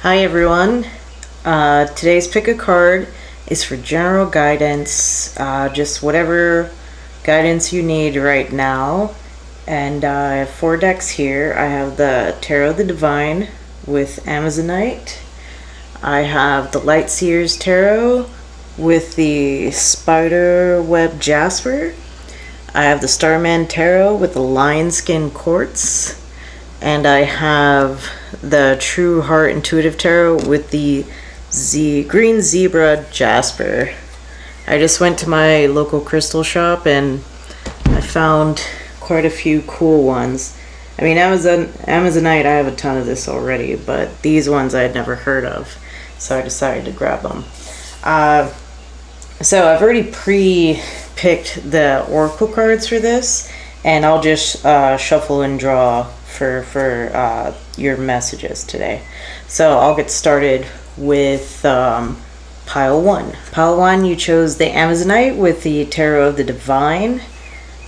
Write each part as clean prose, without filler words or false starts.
Hi everyone. Today's pick a card is for general guidance, just whatever guidance you need right now. And I have 4 decks here. I have the Tarot of the Divine with Amazonite. I have the Light Seers Tarot with the Spiderweb Jasper. I have the Starman Tarot with the Lionskin Quartz. And I have the True Heart Intuitive Tarot with the Green Zebra Jasper. I just went to my local crystal shop and I found quite a few cool ones. I mean, Amazonite, I have a ton of this already, but these ones I had never heard of, so I decided to grab them. So I've already pre-picked the oracle cards for this, and I'll just shuffle and draw for your messages today. So I'll get started with pile 1. Pile 1, you chose the Amazonite with the Tarot of the Divine.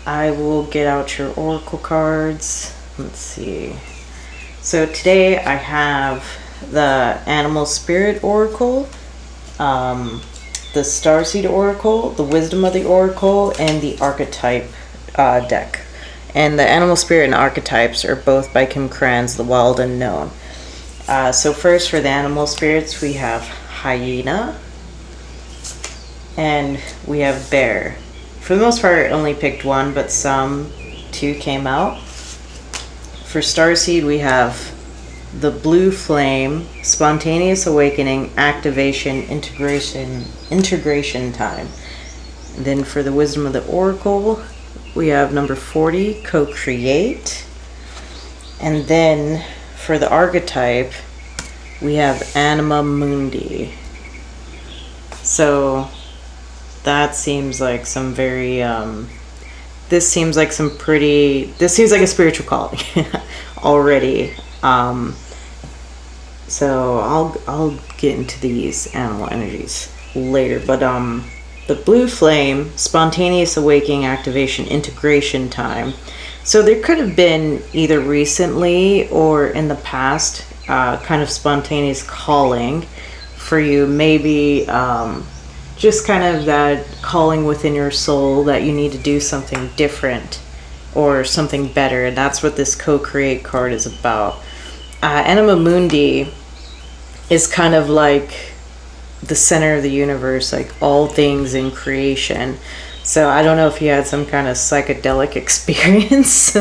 I will get out your oracle cards. Let's see. So today I have the Animal Spirit Oracle, the Starseed Oracle, the Wisdom of the Oracle, and the Archetype deck. And the Animal Spirit and Archetypes are both by Krans, The Wild Unknown. So first for the Animal Spirits, we have Hyena, and we have Bear. For the most part, I only picked one, but some 2 came out. For Starseed, we have the Blue Flame, Spontaneous Awakening, Activation, Integration Time. And then for the Wisdom of the Oracle, we have number 40, Co-Create. And then for the Archetype, we have Anima Mundi. So that seems like some very, this seems like a spiritual calling already. So I'll get into these animal energies later, but the Blue Flame, Spontaneous Awakening, Activation, Integration Time. So there could have been either recently or in the past kind of spontaneous calling for you. Maybe just kind of that calling within your soul that you need to do something different or something better. And that's what this Co-Create card is about. Anima Mundi is kind of like the center of the universe, like all things in creation. So I don't know if you had some kind of psychedelic experience,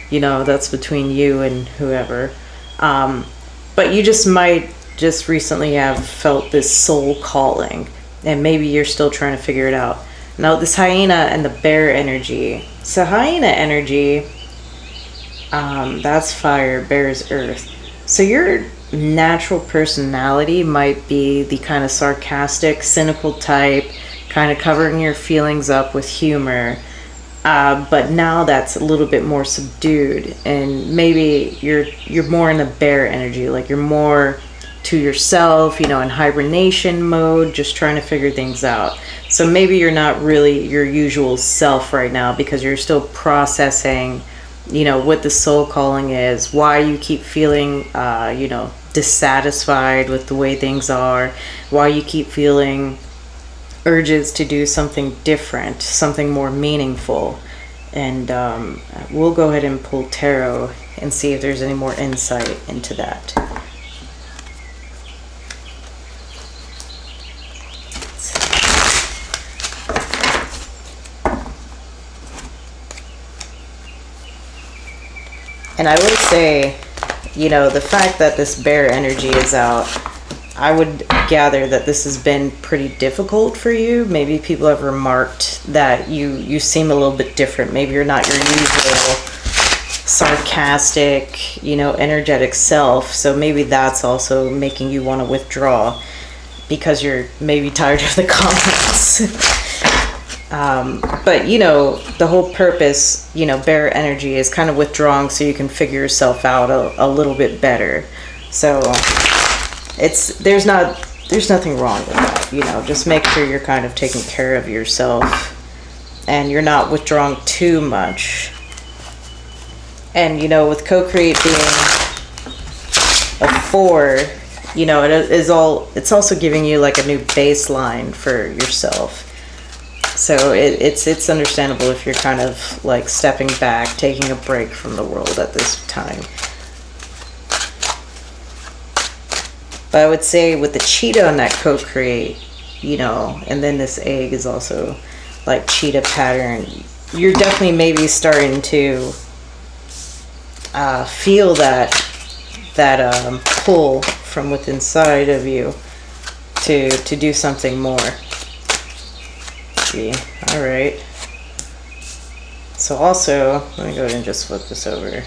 you know, that's between you and whoever. But you just might just recently have felt this soul calling, and maybe you're still trying to figure it out. Now this Hyena and the Bear energy. So Hyena energy, that's fire, Bear is earth. So your natural personality might be the kind of sarcastic, cynical type, kind of covering your feelings up with humor, but now that's a little bit more subdued, and maybe you're more in the Bear energy, like you're more to yourself, you know, in hibernation mode, just trying to figure things out. So maybe you're not really your usual self right now because you're still processing, you know, what the soul calling is, why you keep feeling, you know, dissatisfied with the way things are, why you keep feeling urges to do something different, something more meaningful. And we'll go ahead and pull tarot and see if there's any more insight into that. And I would say, you know, the fact that this Bear energy is out, I would gather that this has been pretty difficult for you. Maybe people have remarked that you seem a little bit different. Maybe you're not your usual sarcastic, you know, energetic self. So maybe that's also making you want to withdraw because you're maybe tired of the comments. But, you know, the whole purpose, you know, Bear energy is kind of withdrawing so you can figure yourself out a little bit better. So there's nothing wrong with that, you know. Just make sure you're kind of taking care of yourself and you're not withdrawing too much. And, you know, with Co-Create being a 4, you know, it's also giving you like a new baseline for yourself. So it's understandable if you're kind of like stepping back, taking a break from the world at this time. But I would say with the cheetah on that co-create, you know, and then this egg is also like cheetah pattern, you're definitely maybe starting to feel that pull from within inside of you to do something more. See, all right. So also, let me go ahead and just flip this over. Let's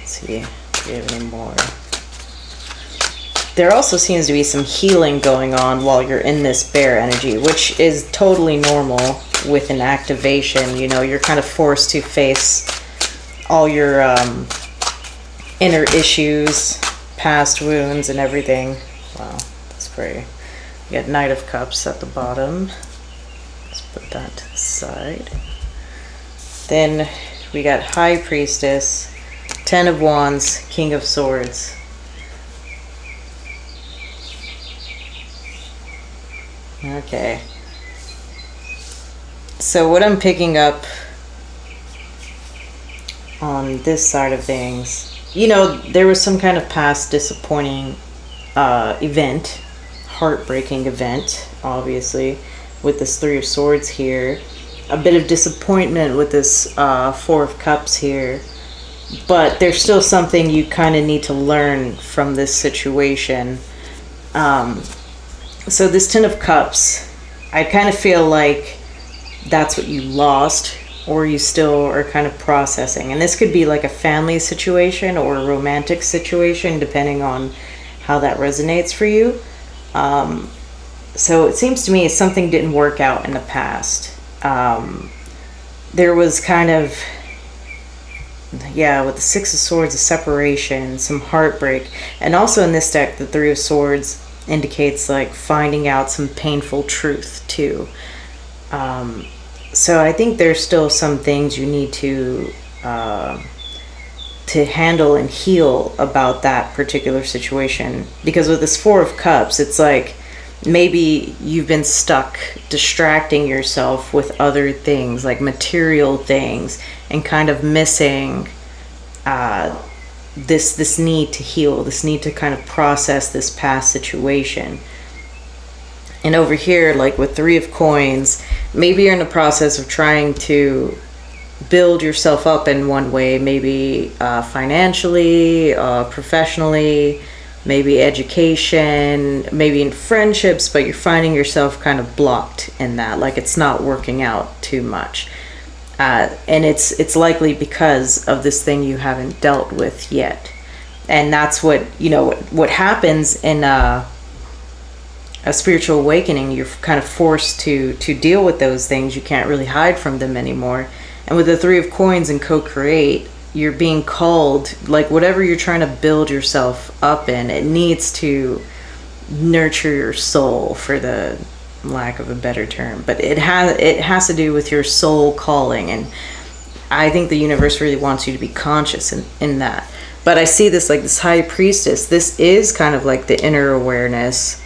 see if we have any more. There also seems to be some healing going on while you're in this bear energy, which is totally normal with an activation. You know, you're kind of forced to face all your inner issues, past wounds, and everything. Wow, that's pretty. You got Knight of Cups at the bottom. Let's put that to the side. Then we got High Priestess, Ten of Wands, King of Swords. Okay. So what I'm picking up on this side of things, you know, there was some kind of past disappointing event, heartbreaking event, obviously, with this Three of Swords here. A bit of disappointment with this Four of Cups here. But there's still something you kind of need to learn from this situation. So this Ten of Cups, I kind of feel like that's what you lost, or you still are kind of processing. And this could be like a family situation or a romantic situation, depending on how that resonates for you. So it seems to me something didn't work out in the past. There was kind of, yeah, with the Six of Swords, a separation, some heartbreak. And also in this deck, the Three of Swords indicates like finding out some painful truth too. So I think there's still some things you need to handle and heal about that particular situation. Because with this Four of Cups, it's like maybe you've been stuck distracting yourself with other things, like material things, and kind of missing this need to heal, this need to kind of process this past situation. And over here, like with Three of Coins, maybe you're in the process of trying to build yourself up in one way, maybe financially, professionally, maybe education, maybe in friendships, but you're finding yourself kind of blocked in that, like it's not working out too much. And it's likely because of this thing you haven't dealt with yet. And that's what, you know, what happens in a spiritual awakening. You're kind of forced to deal with those things. You can't really hide from them anymore. And with the Three of Coins and co-create, you're being called, like whatever you're trying to build yourself up in, it needs to nurture your soul, for the lack of a better term. But it has to do with your soul calling, and I think the universe really wants you to be conscious in that. But I see this like this High Priestess. This is kind of like the inner awareness,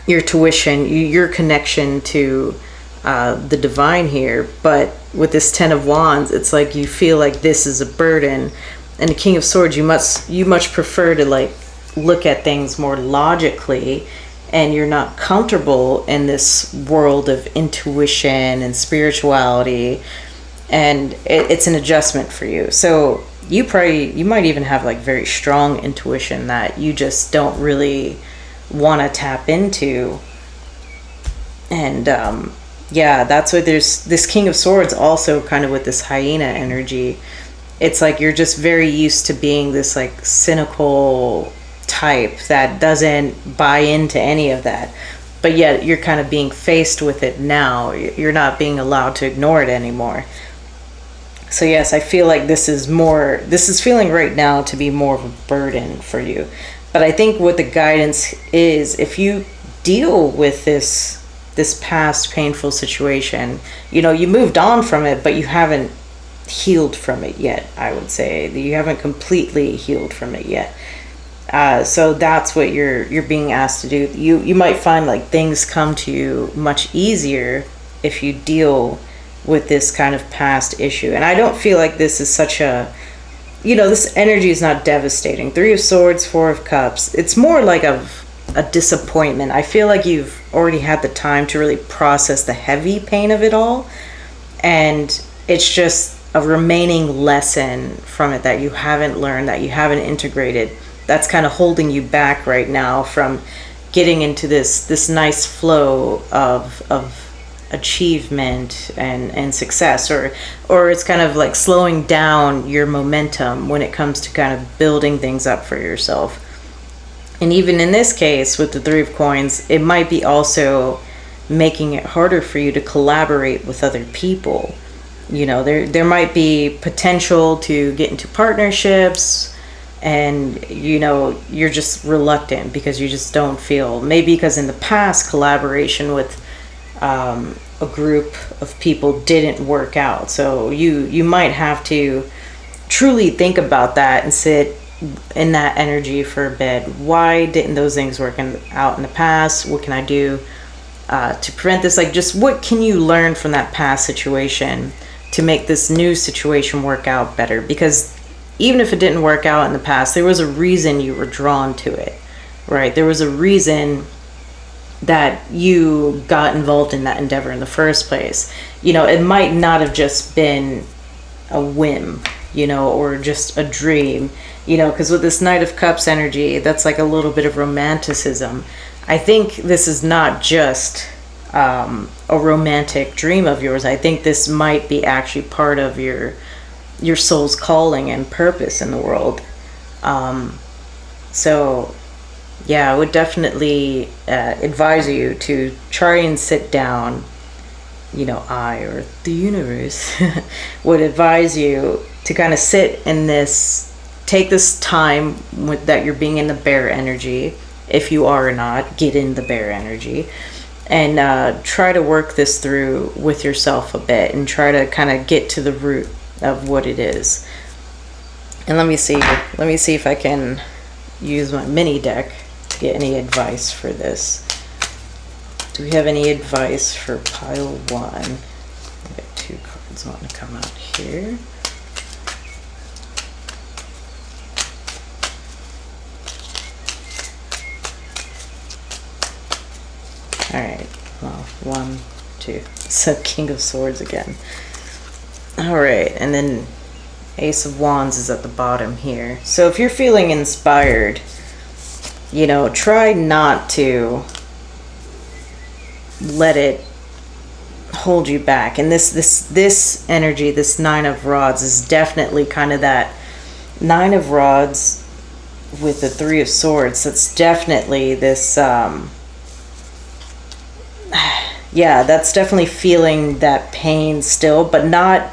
your tuition, your connection to the divine here. But with this Ten of Wands, it's like you feel like this is a burden. And the King of Swords, you much prefer to like look at things more logically, and you're not comfortable in this world of intuition and spirituality, and it's an adjustment for you. So you might even have like very strong intuition that you just don't really want to tap into. And yeah, that's why there's this King of Swords also kind of with this hyena energy. It's like you're just very used to being this like cynical type that doesn't buy into any of that, but yet you're kind of being faced with it now. You're not being allowed to ignore it anymore. So yes, I feel like this is feeling right now to be more of a burden for you. But I think what the guidance is, if you deal with this past painful situation, you know, you moved on from it, but you haven't healed from it yet. I would say that you haven't completely healed from it yet. So that's what you're being asked to do. You might find like things come to you much easier if you deal with this kind of past issue. And I don't feel like this is such a, this energy is not devastating. 3 of Swords, 4 of Cups. It's more like a disappointment. I feel like you've already had the time to really process the heavy pain of it all. And it's just a remaining lesson from it that you haven't learned, that you haven't integrated. That's kind of holding you back right now from getting into this nice flow of achievement and success, or it's kind of like slowing down your momentum when it comes to kind of building things up for yourself. And even in this case with the 3 of Coins, it might be also making it harder for you to collaborate with other people. There might be potential to get into partnerships, and you're just reluctant because you just don't feel, maybe because in the past collaboration with a group of people didn't work out. So you might have to truly think about that and sit in that energy for a bit. Why didn't those things work out in the past? What can I do to prevent this? Like, just what can you learn from that past situation to make this new situation work out better? Because even if it didn't work out in the past, there was a reason you were drawn to it, right? There was a reason that you got involved in that endeavor in the first place. It might not have just been a whim, or just a dream, because with this Knight of Cups energy, that's like a little bit of romanticism. I think this is not just a romantic dream of yours. I think this might be actually part of your soul's calling and purpose in the world. So yeah, I would definitely advise you to try and sit down. I, or the universe, would advise you to kind of sit in this, take this time that you're being in the bear energy. If you are or not, get in the bear energy, and try to work this through with yourself a bit, and try to kind of get to the root of what it is. And let me see if I can use my mini deck to get any advice for this. Do we have any advice for pile 1? I got 2 cards wanting to come out here. Alright, well, 1, 2. So King of Swords again. Alright, and then Ace of Wands is at the bottom here. So if you're feeling inspired, try not to let it hold you back. And this energy, this 9 of Rods, is definitely kind of that 9 of Rods with the 3 of Swords. That's definitely this yeah, that's definitely feeling that pain still, but not,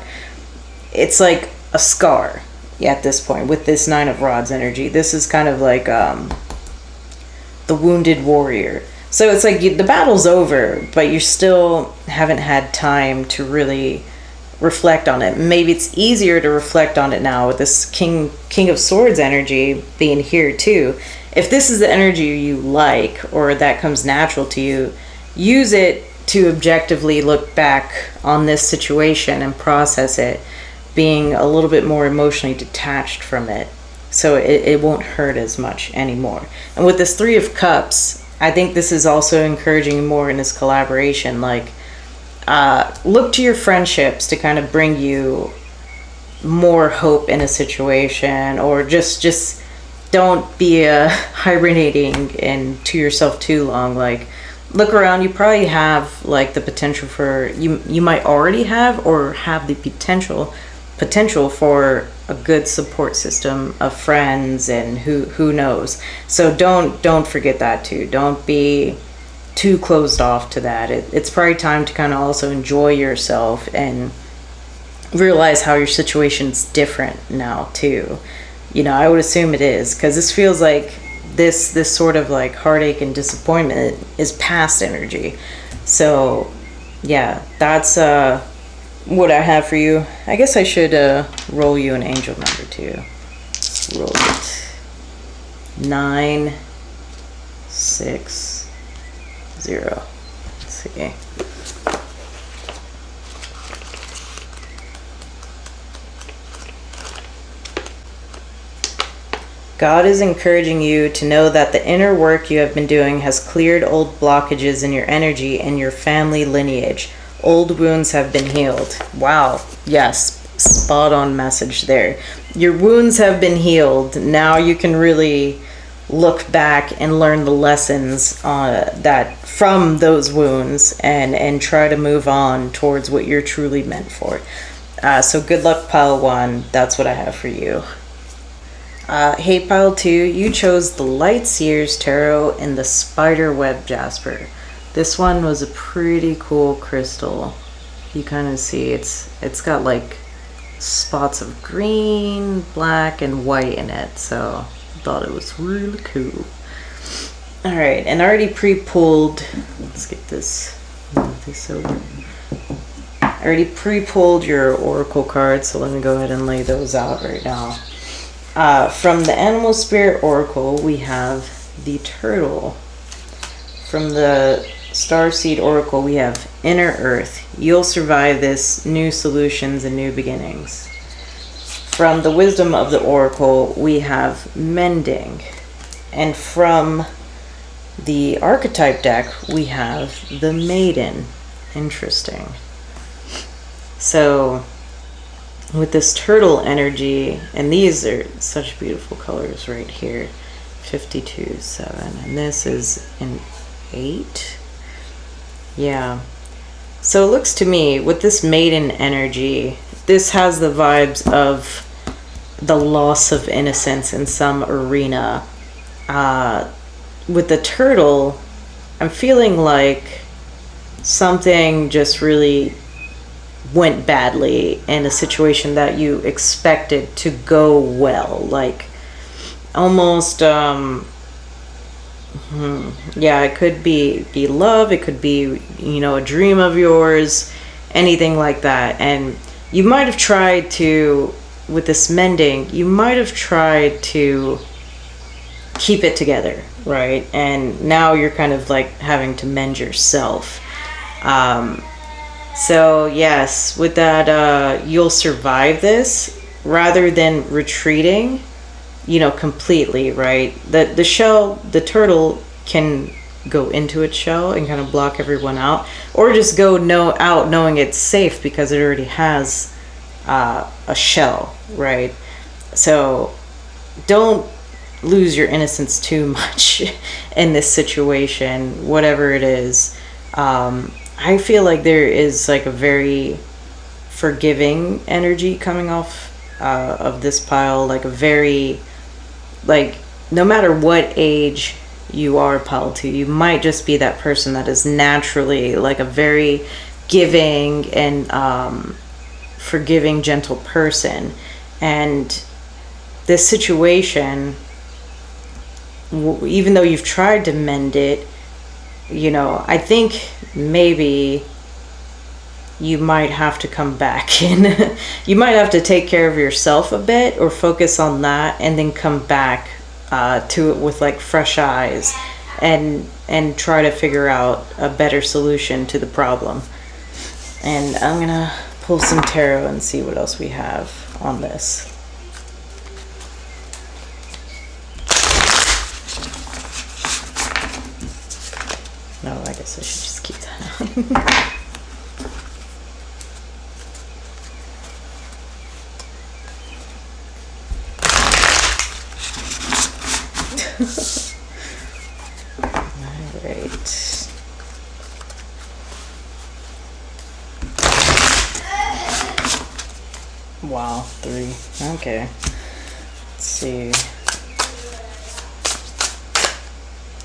it's like a scar at this point with this 9 of Rods energy. This is kind of like the wounded warrior. So it's like the battle's over, but you still haven't had time to really reflect on it. Maybe it's easier to reflect on it now with this King of Swords energy being here too. If this is the energy you like, or that comes natural to you, use it to objectively look back on this situation and process it, being a little bit more emotionally detached from it, so it won't hurt as much anymore. And with this 3 of Cups, I think this is also encouraging more in this collaboration. Like, look to your friendships to kind of bring you more hope in a situation, or just don't be hibernating to yourself too long. Like, look around. You probably have like the potential for, you might already have, or have the potential for a good support system of friends, and who knows. So don't forget that too. Don't be too closed off to that. It's probably time to kind of also enjoy yourself and realize how your situation's different now too. I would assume it is, because this feels like this sort of like heartache and disappointment is past energy. So yeah, that's what I have for you. I guess I should roll you an angel number too. Roll it. 9, 6, 0. Let's see. God is encouraging you to know that the inner work you have been doing has cleared old blockages in your energy and your family lineage. Old wounds have been healed. Wow. Yes. Spot on message there. Your wounds have been healed. Now you can really look back and learn the lessons that from those wounds and try to move on towards what you're truly meant for. So good luck, pile 1. That's what I have for you. Hey, pile 2, you chose the Light Seers Tarot and the Spiderweb Jasper. This one was a pretty cool crystal. You kind of see it's got like spots of green, black, and white in it, so I thought it was really cool. Alright, and I already pre-pulled, let's get this, move this over. I already pre-pulled your oracle cards, so let me go ahead and lay those out right now. From the Animal Spirit Oracle, we have the Turtle. From the Starseed Oracle, we have Inner Earth. You'll survive this, new solutions and new beginnings. From the Wisdom of the Oracle, we have Mending. And from the Archetype deck, we have the Maiden. Interesting. So with this turtle energy, and these are such beautiful colors right here, 52, 7, and this is an 8. Yeah. So it looks to me, with this maiden energy, this has the vibes of the loss of innocence in some arena. With the turtle, I'm feeling like something just really went badly in a situation that you expected to go well, like almost yeah, it could be love, it could be, you know, a dream of yours, anything like that. And you might have tried to, with this mending, you might have tried to keep it together, right? And now you're kind of like having to mend yourself. So yes, with that, you'll survive this rather than retreating, you know, completely, right? The shell, the turtle can go into its shell and kind of block everyone out, or just go out knowing it's safe because it already has a shell, right? So don't lose your innocence too much in this situation, whatever it is. I feel like there is like a very forgiving energy coming off of this pile, like a very, like, no matter what age you are, pile 2, you might just be that person that is naturally like a very giving and forgiving, gentle person. And this situation, even though you've tried to mend it, you know, I think maybe you might have to come back and you might have to take care of yourself a bit, or focus on that, and then come back to it with like fresh eyes and try to figure out a better solution to the problem. And I'm gonna pull some tarot and see what else we have on this. No, I guess I should just keep that. Alright. Wow, 3. Okay. Let's see.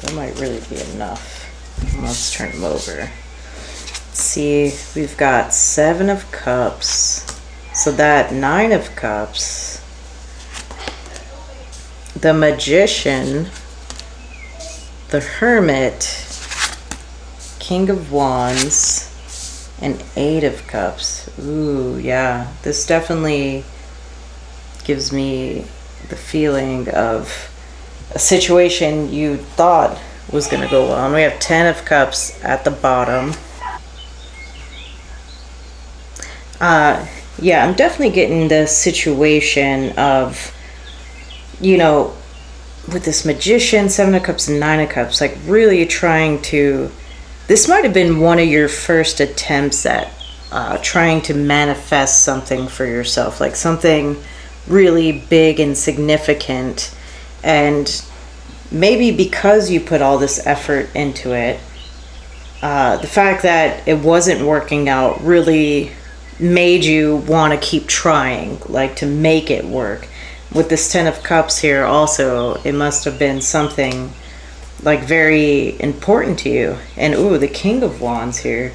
That might really be enough. Let's turn them over. Let's see, we've got 7 of Cups. So that 9 of Cups. The Magician. The Hermit. King of Wands. and 8 of Cups. Ooh, yeah. This definitely gives me the feeling of a situation you thought was going to go well. And we have 10 of Cups at the bottom. Yeah, I'm definitely getting the situation of, you know, with this Magician, 7 of Cups and 9 of Cups, like really trying to, this might have been one of your first attempts at trying to manifest something for yourself, like something really big and significant. And maybe because you put all this effort into it, the fact that it wasn't working out really made you want to keep trying, like to make it work. With this 10 of Cups here also, it must have been something like very important to you. And ooh, the King of Wands here.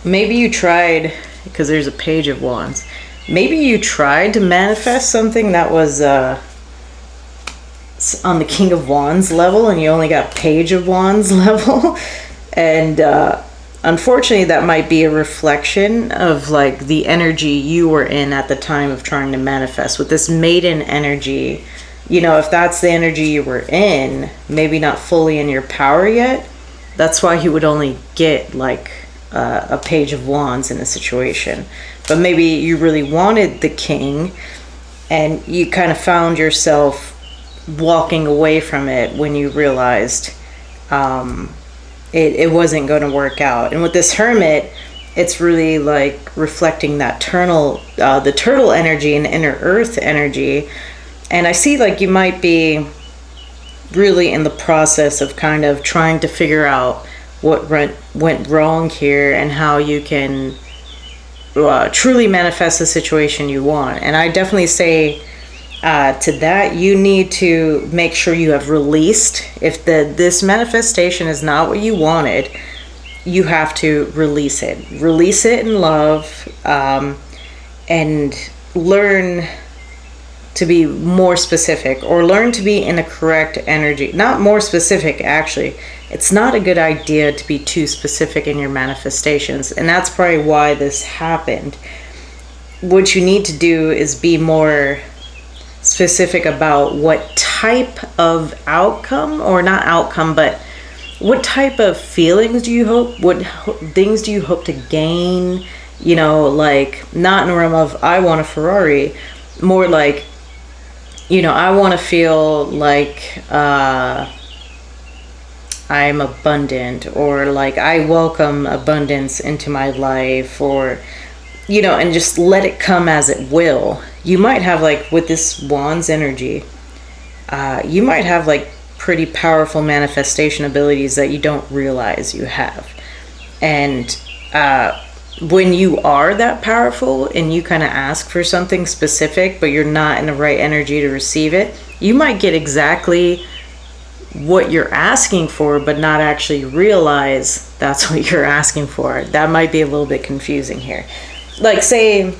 Maybe you tried, because there's a Page of Wands, maybe you tried to manifest something that was on the King of Wands level and you only got Page of Wands level. And unfortunately, that might be a reflection of like the energy you were in at the time of trying to manifest. With this Maiden energy, you know, if that's the energy you were in, maybe not fully in your power yet, that's why you would only get like a Page of Wands in a situation. But maybe you really wanted the King and you kind of found yourself walking away from it when you realized it wasn't going to work out. And with this Hermit, it's really like reflecting that the turtle energy and inner earth energy. And I see like you might be really in the process of kind of trying to figure out what went wrong here and how you can truly manifest the situation you want. And I definitely say to that, you need to make sure you have released. If this manifestation is not what you wanted, you have to release it. Release it in love, and learn to be more specific, or learn to be in a correct energy. Not more specific, actually. It's not a good idea to be too specific in your manifestations, and that's probably why this happened. What you need to do is be more specific about what type of outcome, or not outcome, but what type of feelings do you hope, what things do you hope to gain, you know, like not in the realm of I want a Ferrari, more like, you know, I want to feel like I'm abundant, or like I welcome abundance into my life, or, you know, and just let it come as it will. You might have like with this Wands energy, you might have like pretty powerful manifestation abilities that you don't realize you have. And when you are that powerful and you kind of ask for something specific, but you're not in the right energy to receive it, you might get exactly what you're asking for, but not actually realize that's what you're asking for. That might be a little bit confusing here. Like say,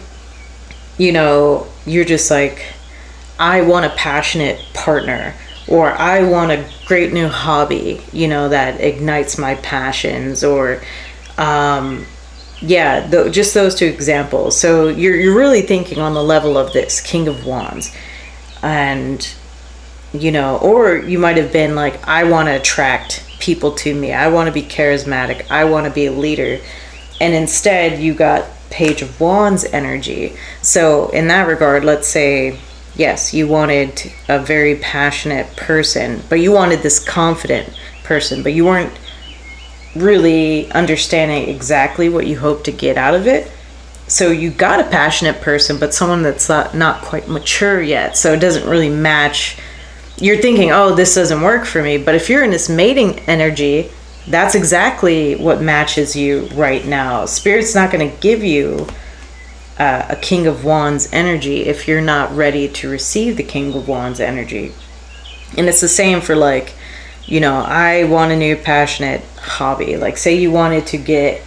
you know, you're just like, I want a passionate partner, or I want a great new hobby, you know, that ignites my passions, or yeah, just those two examples. So you're really thinking on the level of this King of Wands. And, you know, or you might have been like, I want to attract people to me. I want to be charismatic. I want to be a leader. And instead you got Page of Wands energy. So in that regard, let's say, yes, you wanted a very passionate person, but you wanted this confident person, but you weren't really understanding exactly what you hope to get out of it. So you got a passionate person, but someone that's not quite mature yet, so it doesn't really match. You're thinking, oh, this doesn't work for me. But if you're in this mating energy, that's exactly what matches you right now. Spirit's not going to give you a King of Wands energy if you're not ready to receive the King of Wands energy. And it's the same for like, you know, I want a new passionate hobby. Like say you wanted to get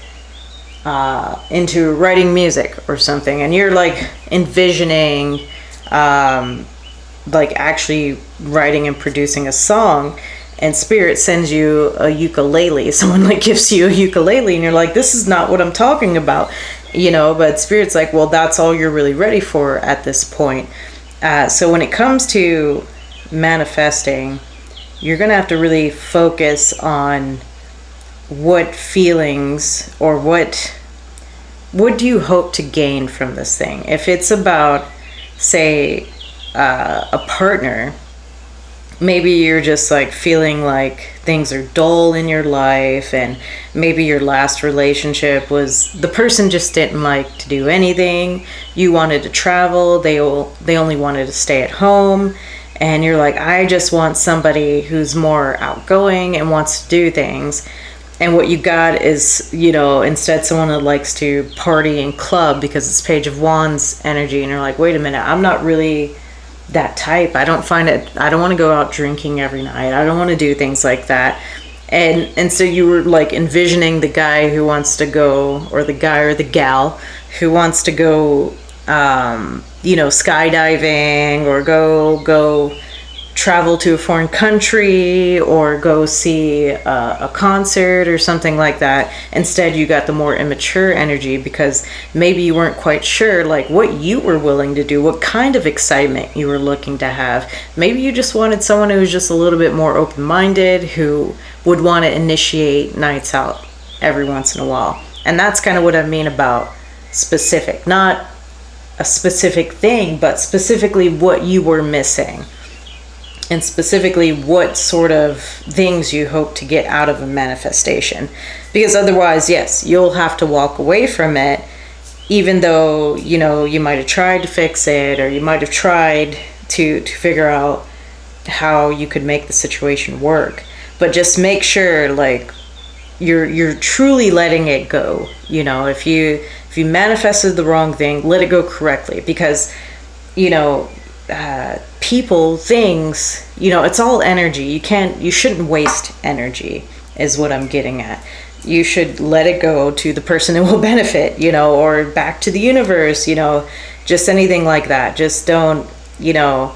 into writing music or something, and you're like envisioning like actually writing and producing a song, and Spirit sends you a ukulele. Someone like gives you a ukulele and you're like, this is not what I'm talking about, you know, but Spirit's like, well, that's all you're really ready for at this point. So when it comes to manifesting, you're going to have to really focus on what feelings or what do you hope to gain from this thing. If it's about, say, a partner, maybe you're just like feeling like things are dull in your life, and maybe your last relationship was the person just didn't like to do anything. You wanted to travel, they only wanted to stay at home, and you're like, I just want somebody who's more outgoing and wants to do things. And what you got is, you know, instead someone that likes to party and club because it's Page of Wands energy, and you're like, wait a minute, I'm not really that type. I don't want to go out drinking every night. I don't want to do things like that. And so you were like envisioning the guy who wants to go, or the guy or the gal who wants to go, you know, skydiving, or go travel to a foreign country, or go see a concert or something like that. Instead, you got the more immature energy because maybe you weren't quite sure like what you were willing to do, what kind of excitement you were looking to have. Maybe you just wanted someone who was just a little bit more open-minded, who would want to initiate nights out every once in a while. And that's kind of what I mean about specific, not a specific thing, but specifically what you were missing. And specifically what sort of things you hope to get out of a manifestation. Because otherwise, yes, you'll have to walk away from it, even though, you know, you might have tried to fix it, or you might have tried to figure out how you could make the situation work. But just make sure, like, you're truly letting it go. You know, if you manifested the wrong thing, let it go correctly. Because, you know, people, things, you know, it's all energy. You shouldn't waste energy, is what I'm getting at. You should let it go to the person that will benefit, you know, or back to the universe, you know, just anything like that. Just don't, you know,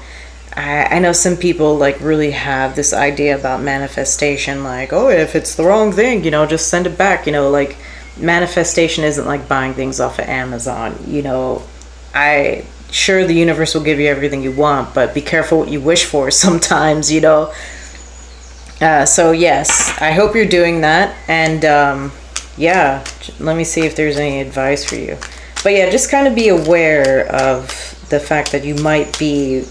I know some people like really have this idea about manifestation, like, oh, if it's the wrong thing, you know, just send it back, you know, like manifestation isn't like buying things off of Amazon, you know. Sure, the universe will give you everything you want, but be careful what you wish for sometimes, you know. So yes, I hope you're doing that. And yeah, let me see if there's any advice for you. But yeah, just kind of be aware of the fact that you might be,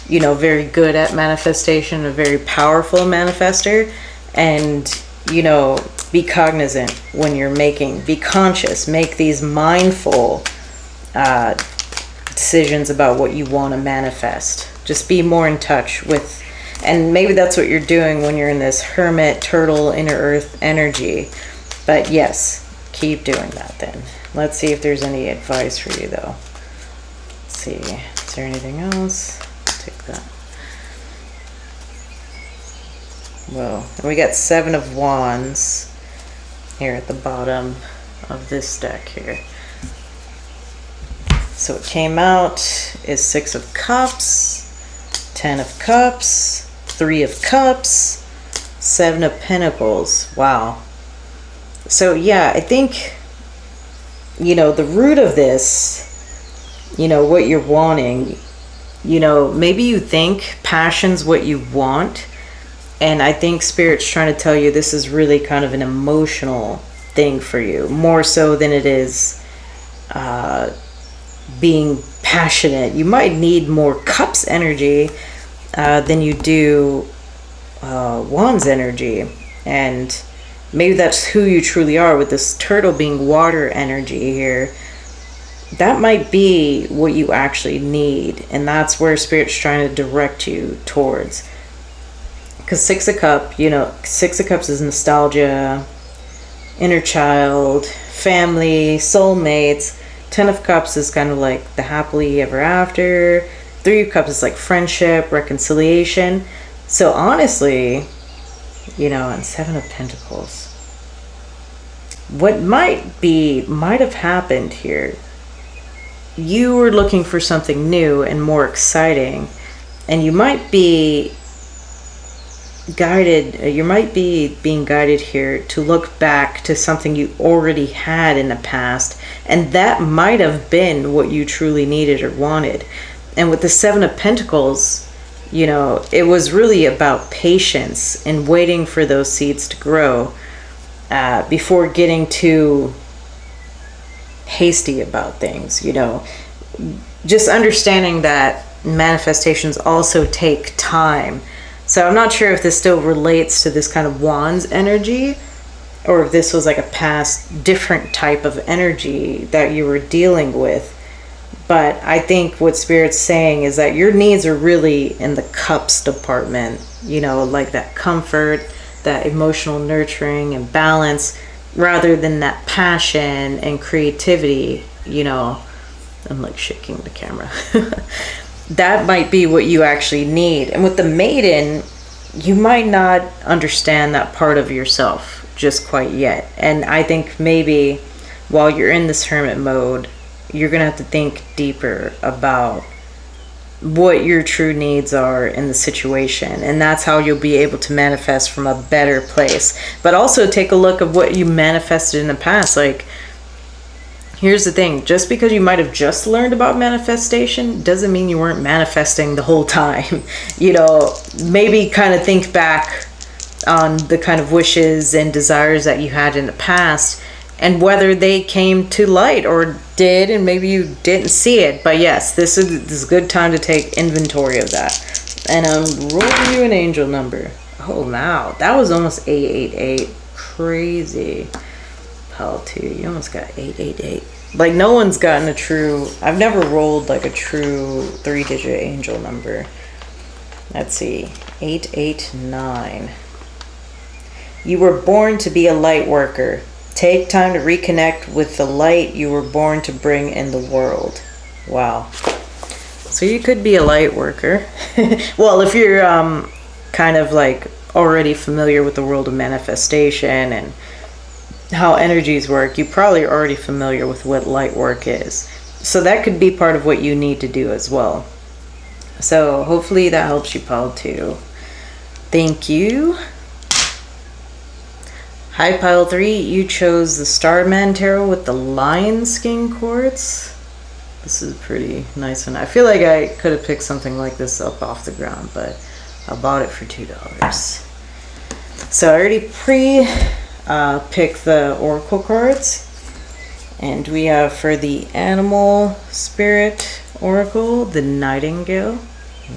you know, very good at manifestation, a very powerful manifester. And, you know, be cognizant when you're be conscious, make these mindful decisions about what you want to manifest. Just be more in touch with, and maybe that's what you're doing when you're in this hermit, turtle, inner earth energy. But yes, keep doing that then. Let's see if there's any advice for you though. Let's see, is there anything else? Take that. Whoa, we got 7 of Wands here at the bottom of this deck here. So it came out is 6 of Cups, 10 of Cups, 3 of Cups, 7 of Pentacles. Wow. So yeah, I think, you know, the root of this, you know, what you're wanting, you know, maybe you think passion's what you want. And I think Spirit's trying to tell you this is really kind of an emotional thing for you, more so than it is being passionate. You might need more Cups energy than you do Wands energy, and maybe that's who you truly are. With this turtle being water energy here, that might be what you actually need, and that's where Spirit's trying to direct you towards. Because 6 of Cups, you know, 6 of Cups is nostalgia, inner child, family, soulmates. 10 of Cups is kind of like the happily ever after. 3 of Cups is like friendship, reconciliation. So honestly, you know, and 7 of Pentacles, what might have happened here, you were looking for something new and more exciting, and you might be guided, you might be being guided here to look back to something you already had in the past, and that might have been what you truly needed or wanted. And with the Seven of Pentacles, you know, it was really about patience and waiting for those seeds to grow before getting too hasty about things, you know. Just understanding that manifestations also take time. So I'm not sure if this still relates to this kind of wands energy, or if this was like a past different type of energy that you were dealing with. But I think what Spirit's saying is that your needs are really in the cups department, you know, like that comfort, that emotional nurturing and balance, rather than that passion and creativity, you know. I'm like shaking the camera. That might be what you actually need. And with the Maiden, you might not understand that part of yourself just quite yet. And I think maybe while you're in this hermit mode, you're going to have to think deeper about what your true needs are in the situation. And that's how you'll be able to manifest from a better place. But also take a look at what you manifested in the past. Like, here's the thing, just because you might have just learned about manifestation doesn't mean you weren't manifesting the whole time. You know, maybe kind of think back on the kind of wishes and desires that you had in the past and whether they came to light or did, and maybe you didn't see it. But yes, this is a good time to take inventory of that. And I'm rolling you an angel number. Oh, wow. That was almost 888. Crazy. Pal 2. You almost got 888. Like, no one's gotten a true... I've never rolled, like, a true 3-digit angel number. Let's see. 889. You were born to be a light worker. Take time to reconnect with the light you were born to bring in the world. Wow. So you could be a light worker. Well, if you're kind of like already familiar with the world of manifestation and how energies work, you're probably already familiar with what light work is. So that could be part of what you need to do as well. So hopefully that helps you, Paul, too. Thank you. Hi, Pile 3. You chose the Starman Tarot with the Lionskin Quartz. This is pretty nice, and I feel like I could have picked something like this up off the ground, but I bought it for $2. So I already picked the Oracle cards, and we have for the Animal Spirit Oracle, the Nightingale.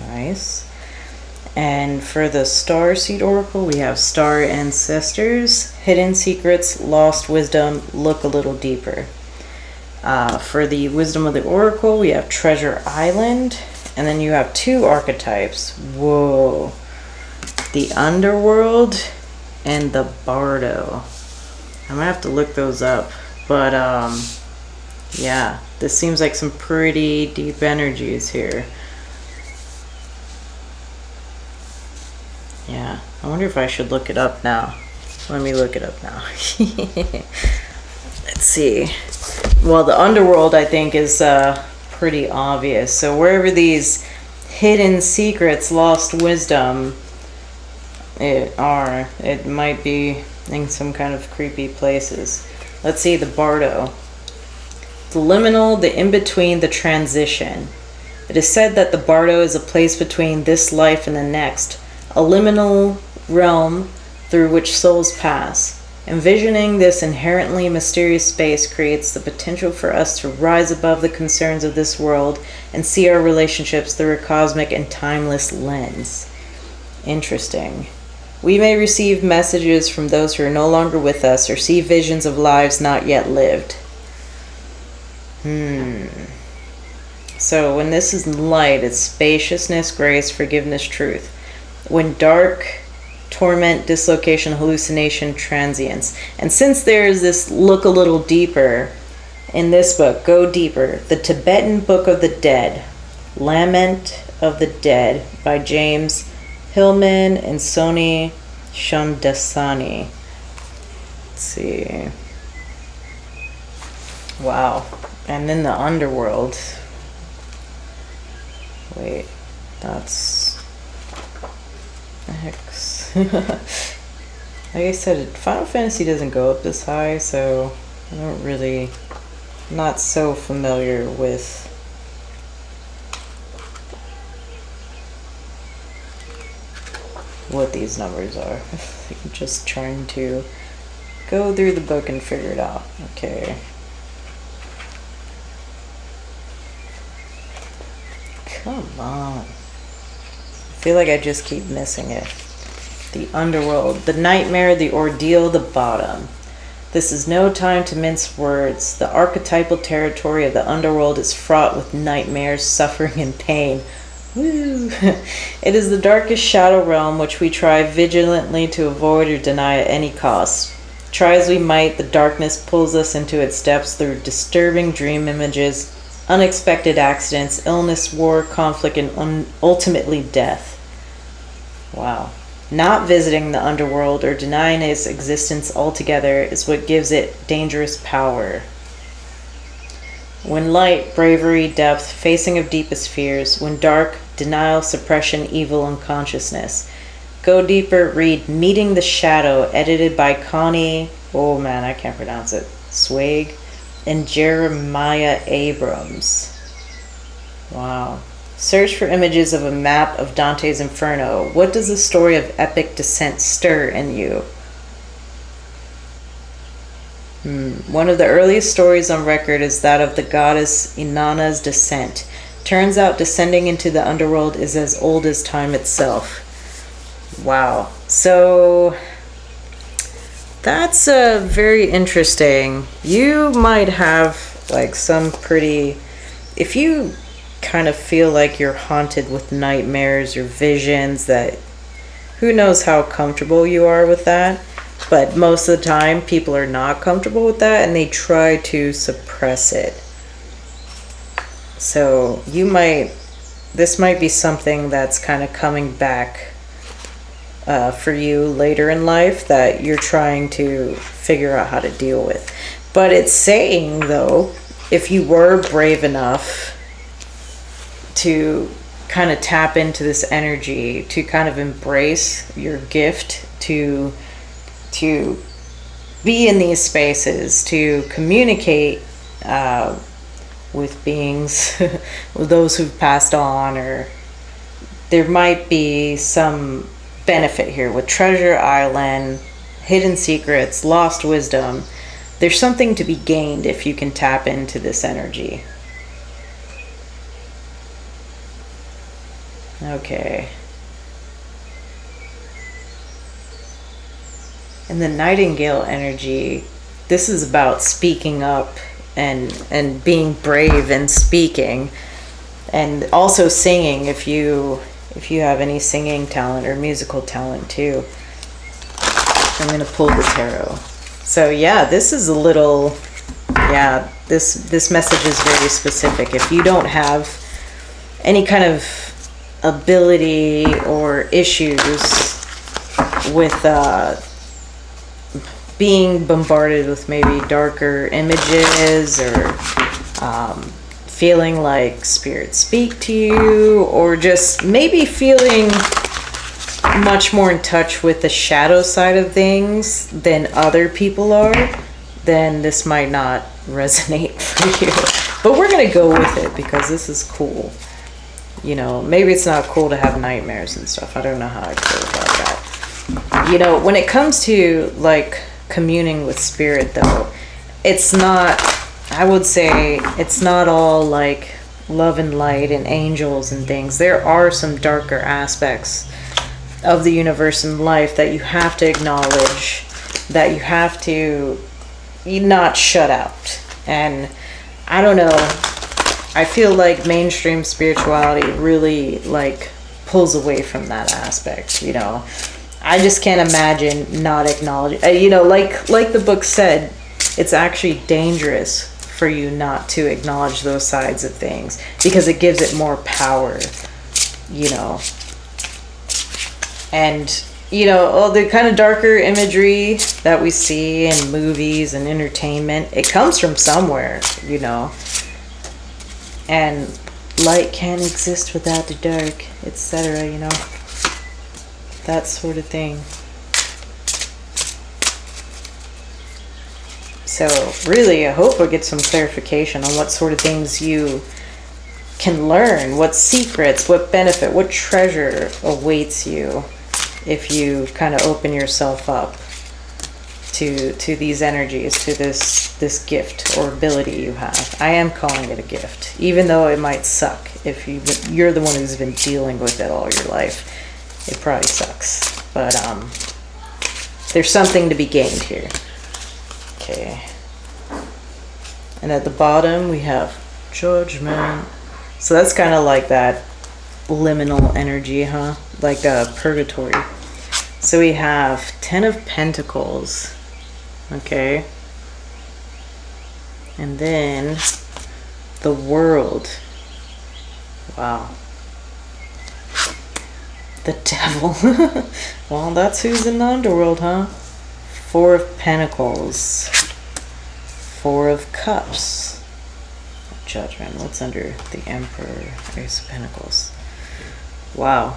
Nice. And for the Starseed Oracle, we have Star Ancestors, Hidden Secrets, Lost Wisdom, Look a Little Deeper. For the Wisdom of the Oracle, we have Treasure Island, and then you have 2 archetypes. Whoa. The Underworld and the Bardo. I'm gonna have to look those up. But, yeah, this seems like some pretty deep energies here. Yeah, I wonder if I should look it up now. Let me look it up now. Let's see. Well, the Underworld, I think, is pretty obvious. So wherever these hidden secrets, lost wisdom it might be in some kind of creepy places. Let's see, the Bardo. The liminal, the in-between, the transition. It is said that the Bardo is a place between this life and the next, a liminal realm through which souls pass. Envisioning this inherently mysterious space creates the potential for us to rise above the concerns of this world and see our relationships through a cosmic and timeless lens. Interesting. We may receive messages from those who are no longer with us or see visions of lives not yet lived. So when this is light, it's spaciousness, grace, forgiveness, truth. When dark, torment, dislocation, hallucination, transience. And since there is this look a little deeper in this book, go deeper. The Tibetan Book of the Dead, Lament of the Dead by James Hillman and Soni Shamdasani. Let's see. Wow. And then the Underworld. Wait, that's... X. Like I said, Final Fantasy doesn't go up this high, so I don't really, not so familiar with what these numbers are. I'm just trying to go through the book and figure it out. Okay. Come on. I feel like I just keep missing it. The underworld, the nightmare, the ordeal, the bottom. This is no time to mince words. The archetypal territory of the underworld is fraught with nightmares, suffering, and pain. Woo! It is the darkest shadow realm which we try vigilantly to avoid or deny at any cost. Try as we might, the darkness pulls us into its depths through disturbing dream images, unexpected accidents, illness, war, conflict, and ultimately death. Wow. Not visiting the underworld or denying its existence altogether is what gives it dangerous power. When light, bravery, depth, facing of deepest fears. When dark, denial, suppression, evil, unconsciousness. Go deeper, read Meeting the Shadow, edited by Connie, oh man, I can't pronounce it, Swag, and Jeremiah Abrams. Wow. Search for images of a map of Dante's Inferno. What does the story of epic descent stir in you? One of the earliest stories on record is that of the goddess Inanna's descent. Turns out descending into the underworld is as old as time itself. Wow. So that's very interesting. You might have like some pretty, if you kind of feel like you're haunted with nightmares or visions, that who knows how comfortable you are with that, but most of the time people are not comfortable with that and they try to suppress it. So this might be something that's kind of coming back for you later in life that you're trying to figure out how to deal with. But it's saying though, if you were brave enough to kind of tap into this energy, to kind of embrace your gift, to be in these spaces, to communicate with beings, with those who've passed on, or there might be some benefit here with Treasure Island, hidden secrets, lost wisdom. There's something to be gained if you can tap into this energy. Okay. And the Nightingale energy, this is about speaking up and being brave and speaking, and also singing if you have any singing talent or musical talent too. I'm going to pull the tarot. So yeah, this is a little, yeah, this message is very specific. If you don't have any kind of ability or issues with being bombarded with maybe darker images, or feeling like spirits speak to you, or just maybe feeling much more in touch with the shadow side of things than other people are, then this might not resonate for you. But we're going to go with it because this is cool. You know, maybe it's not cool to have nightmares and stuff. I don't know how I feel about that. You know, when it comes to like communing with spirit though, it's not, I would say it's not all like love and light and angels and things. There are some darker aspects of the universe and life that you have to acknowledge, that you have to not shut out. And I don't know, I feel like mainstream spirituality really like pulls away from that aspect, you know. I just can't imagine not acknowledging, you know, like the book said, it's actually dangerous for you not to acknowledge those sides of things because it gives it more power, you know. And, you know, all the kind of darker imagery that we see in movies and entertainment, it comes from somewhere, you know. And light can't exist without the dark, etc., you know. that sort of thing. So really, I hope I get some clarification on what sort of things you can learn, what secrets, what benefit, what treasure awaits you if you kind of open yourself up to these energies, to this gift or ability you have. I am calling it a gift, even though it might suck. If you're the one who's been dealing with it all your life, it probably sucks. But there's something to be gained here. Okay. And at the bottom we have Judgment. So that's kind of like that liminal energy, huh? Like purgatory. So we have 10 of Pentacles. Okay. And then the World. Wow. The Devil. Well, that's who's in the underworld, huh? 4 of Pentacles. 4 of Cups. Judgment. What's under the Emperor? Ace of Pentacles. Wow.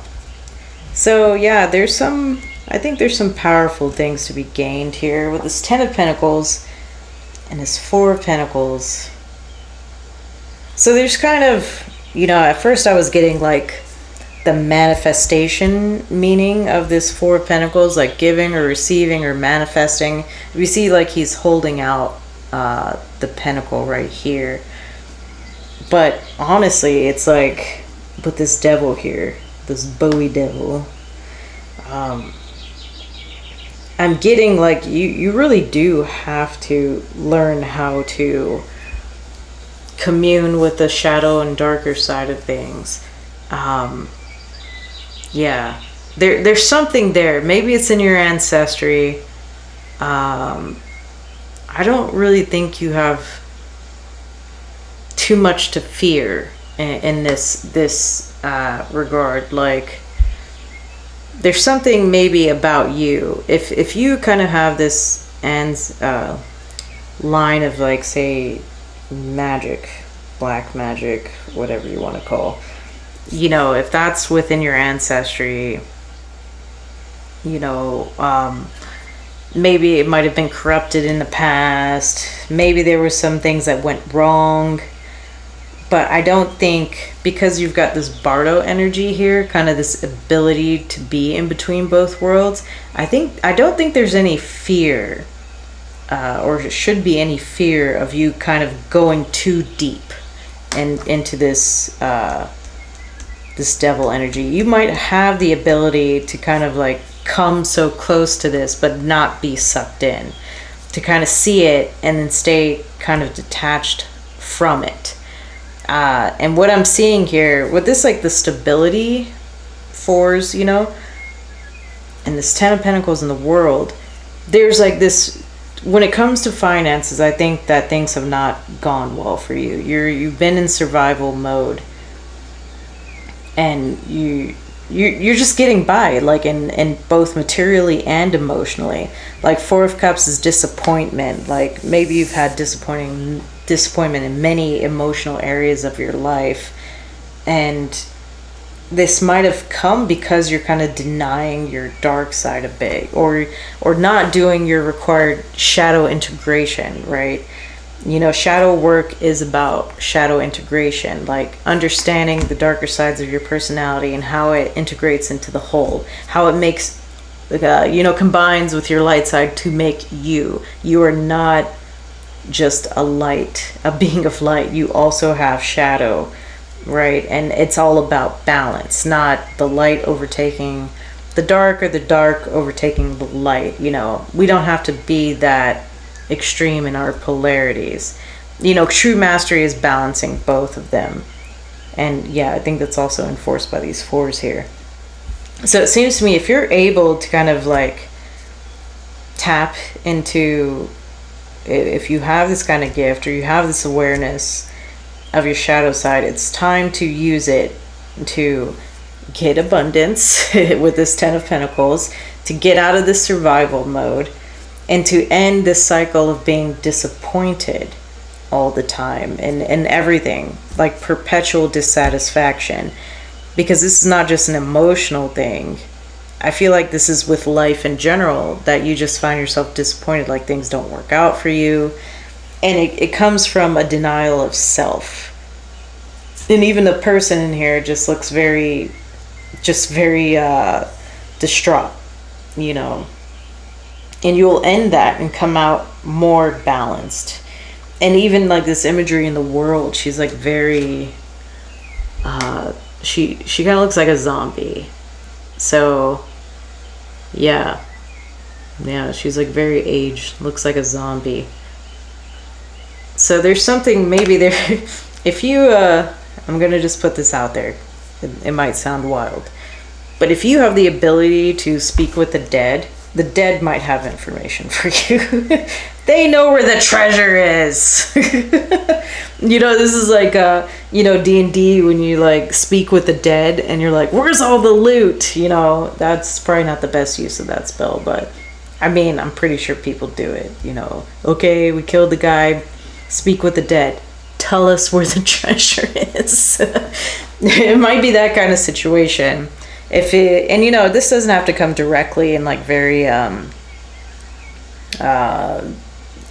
So yeah, I think there's some powerful things to be gained here with this 10 of Pentacles and this 4 of Pentacles. So there's kind of, at first I was getting like the manifestation meaning of this 4 of Pentacles, like giving or receiving or manifesting. We see like he's holding out the pentacle right here. But honestly, it's like with this devil here, this Bowie devil, I'm getting like you really do have to learn how to commune with the shadow and darker side of things. Yeah, there's something there. Maybe it's in your ancestry. I don't really think you have too much to fear in this regard. Like, there's something maybe about you. If you kind of have this line of, like, say, magic, black magic, whatever you want to call, if that's within your ancestry, maybe it might have been corrupted in the past. Maybe there were some things that went wrong. But I don't think, because you've got this Bardo energy here, kind of this ability to be in between both worlds, I don't think there's any fear, or should be any fear of you kind of going too deep and into this this devil energy. You might have the ability to kind of like come so close to this but not be sucked in, to kind of see it and then stay kind of detached from it. And what I'm seeing here with this, like the stability fours, and this 10 of Pentacles in the World, there's like this, when it comes to finances, I think that things have not gone well for you. You've been in survival mode, and you're just getting by, like in both materially and emotionally. Like 4 of Cups is disappointment. Like maybe you've had disappointment in many emotional areas of your life, and this might have come because you're kind of denying your dark side a bit, or not doing your required shadow integration, right? Shadow work is about shadow integration, like understanding the darker sides of your personality and how it integrates into the whole, how it makes, combines with your light side to make you. You are not just a being of light. You also have shadow, right? And it's all about balance, not the light overtaking the dark or the dark overtaking the light. We don't have to be that extreme in our polarities. True mastery is balancing both of them. And yeah, I think that's also enforced by these 4s here. So it seems to me, if you're able to kind of like tap into, if you have this kind of gift or you have this awareness of your shadow side, it's time to use it to get abundance with this 10 of Pentacles, to get out of this survival mode, and to end this cycle of being disappointed all the time and everything, like perpetual dissatisfaction. Because this is not just an emotional thing. I feel like this is with life in general, that you just find yourself disappointed, like things don't work out for you. And it comes from a denial of self. And even the person in here just looks very distraught, you know. And you'll end that and come out more balanced. And even like this imagery in the world, she's like very, she kind of looks like a zombie. So, yeah, she's like very aged, looks like a zombie. So there's something maybe there, if you, I'm gonna just put this out there, it might sound wild, but if you have the ability to speak with the dead might have information for you. They know where the treasure is. You know, this is like, you know, D&D, when you like speak with the dead and you're like, where's all the loot? You know, that's probably not the best use of that spell, but I mean, I'm pretty sure people do it, you know. Okay, we killed the guy, speak with the dead. Tell us where the treasure is. It might be that kind of situation. And you know, this doesn't have to come directly and like very,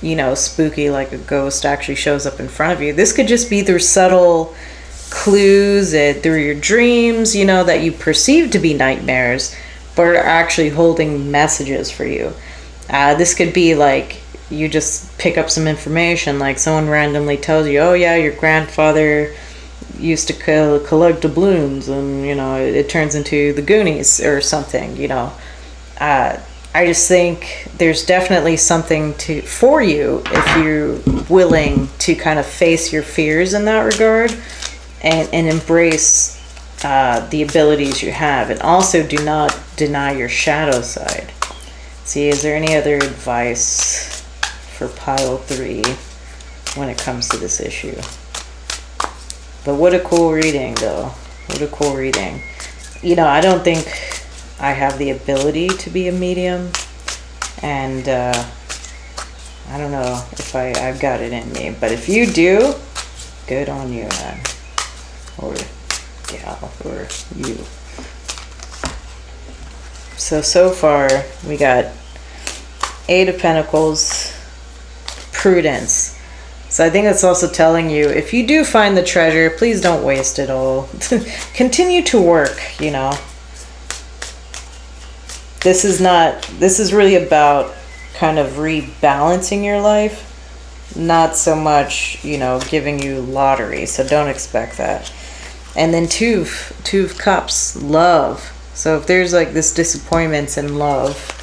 you know, spooky, like a ghost actually shows up in front of you. This could just be through subtle clues, through your dreams, you know, that you perceive to be nightmares, but are actually holding messages for you. This could be like, you just pick up some information, like someone randomly tells you, oh yeah, your grandfather used to collect doubloons, and you know, it turns into the Goonies or something, you know. I just think there's definitely something for you if you're willing to kind of face your fears in that regard, and embrace the abilities you have, and also do not deny your shadow side. See, is there any other advice for pile 3 when it comes to this issue? But what a cool reading, though. What a cool reading. You know, I don't think I have the ability to be a medium, and I don't know if I've got it in me, but if you do, good on you, man, or gal, or you. So far we got 8 of Pentacles, Prudence. So I think that's also telling you, if you do find the treasure, please don't waste it all. Continue to work, you know. This is really about kind of rebalancing your life, not so much, you know, giving you lottery, so don't expect that. And then two of Cups, love. So if there's like this disappointments in love,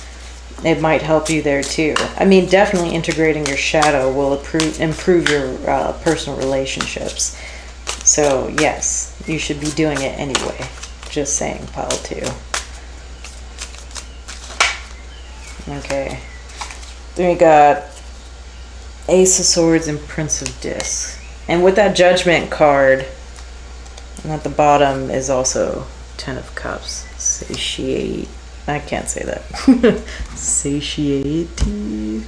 it might help you there too. I mean, definitely integrating your shadow will improve your personal relationships. So yes, you should be doing it anyway. Just saying, pile 2. Okay. Then we got Ace of Swords and Prince of Discs. And with that Judgment card, and at the bottom is also 10 of Cups. Satiate. I can't say that. Satiety.